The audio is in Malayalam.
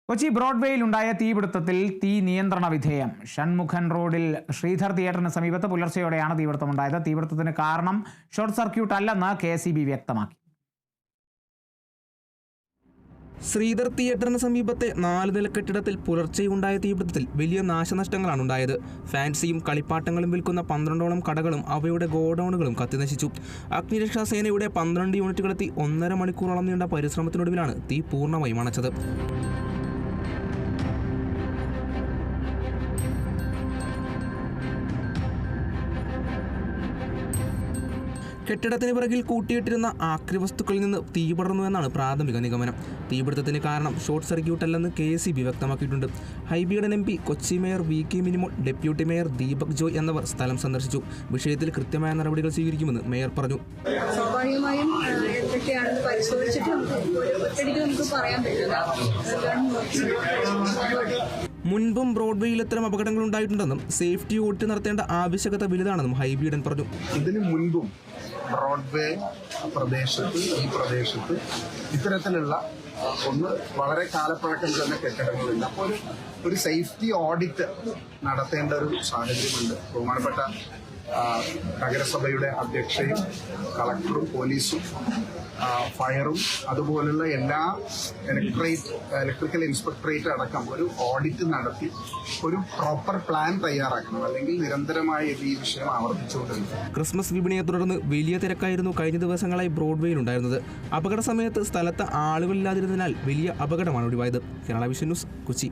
കൊച്ചി ബ്രോഡ്വേയിലുണ്ടായ തീപിടുത്തത്തിൽ തീ നിയന്ത്രണ വിധേയം. ഷൺമുഖൻ റോഡിൽ ശ്രീധർ തിയേറ്ററിന് സമീപത്ത് പുലർച്ചെയോടെയാണ് തീപിടുത്തമുണ്ടായത്. തീപിടുത്തത്തിന് കാരണം ഷോർട്ട് സർക്യൂട്ട് അല്ലെന്ന് KSEB വ്യക്തമാക്കി. ശ്രീധർ തിയേറ്ററിന് സമീപത്തെ 4 നില കെട്ടിടത്തിൽ പുലർച്ചെയുണ്ടായ തീപിടുത്തത്തിൽ വലിയ നാശനഷ്ടങ്ങളാണ് ഉണ്ടായത്. ഫാൻസിയും കളിപ്പാട്ടങ്ങളും വിൽക്കുന്ന 12ഓളം കടകളും അവയുടെ ഗോഡൌണുകളും കത്തിനശിച്ചു. അഗ്നിരക്ഷാ സേനയുടെ 12 യൂണിറ്റുകളെത്തി 1.5 മണിക്കൂറോളം നീണ്ട പരിശ്രമത്തിനൊടുവിലാണ് തീ പൂർണ്ണമായും അണച്ചത്. കെട്ടിടത്തിന് പിറകിൽ കൂട്ടിയിട്ടിരുന്ന ആക്രിവസ്തുക്കളിൽ നിന്ന് തീ പടർന്നുവെന്നാണ് പ്രാഥമിക നിഗമനം. തീപിടുത്തത്തിന് കാരണം ഷോർട്ട് സർക്യൂട്ട് അല്ലെന്ന് KSEB വ്യക്തമാക്കിയിട്ടുണ്ട്. ഹൈബിയുടെ MP, Kochi mayor VK Minimol, deputy mayor Deepak Joy എന്നിവർ സ്ഥലം സന്ദർശിച്ചു. വിഷയത്തിൽ കൃത്യമായ നടപടികൾ സ്വീകരിക്കുമെന്ന് മേയർ പറഞ്ഞു. സ്വാഭാവികമായും എന്തൊക്കെയാണെന്ന് പരിശോധിച്ചിട്ട് നമുക്ക് പറയാൻ പറ്റില്ല. മുൻപും ബ്രോഡ്വേയിൽ ഇത്തരം അപകടങ്ങൾ ഉണ്ടായിട്ടുണ്ടെന്നും സേഫ്റ്റി ഓഡിറ്റ് നടത്തേണ്ട ആവശ്യകത വലുതാണെന്നും ഹൈബിയുടൻ പറഞ്ഞു. ഇതിനു മുൻപും ബ്രോഡ്വേ ഈ പ്രദേശത്ത് ഇത്തരത്തിലുള്ള വളരെ കാലപ്പഴക്കം ചെന്ന കെട്ടിടങ്ങളുണ്ട്. അപ്പോൾ ഒരു സേഫ്റ്റി ഓഡിറ്റ് നടത്തേണ്ട ഒരു സാഹചര്യമുണ്ട്. ബഹുമാനപ്പെട്ട നഗരസഭയുടെ അധ്യക്ഷയും കളക്ടറും പോലീസും ഫയറും അതുപോലുള്ള എല്ലാ ഇലക്ട്രിക്കൽ ഇൻസ്പെക്ടറേറ്റ് അടക്കം ഒരു ഓഡിറ്റ് നടത്തി ഒരു പ്രോപ്പർ പ്ലാൻ തയ്യാറാക്കണം. അല്ലെങ്കിൽ നിരന്തരമായി ഈ വിഷയം ആവർത്തിച്ചുകൊണ്ടിരിക്കും. ക്രിസ്മസ് വിപണിയെ തുടർന്ന് വലിയ തിരക്കായിരുന്നു കഴിഞ്ഞ ദിവസങ്ങളായി ബ്രോഡ്വേയിൽ ഉണ്ടായിരുന്നത്. അപകട സമയത്ത് സ്ഥലത്ത് ആളുകളില്ലാതിരുന്നതിനാൽ വലിയ അപകടമാണ് ഒഴിവായത്. Kerala vision news, Kochi.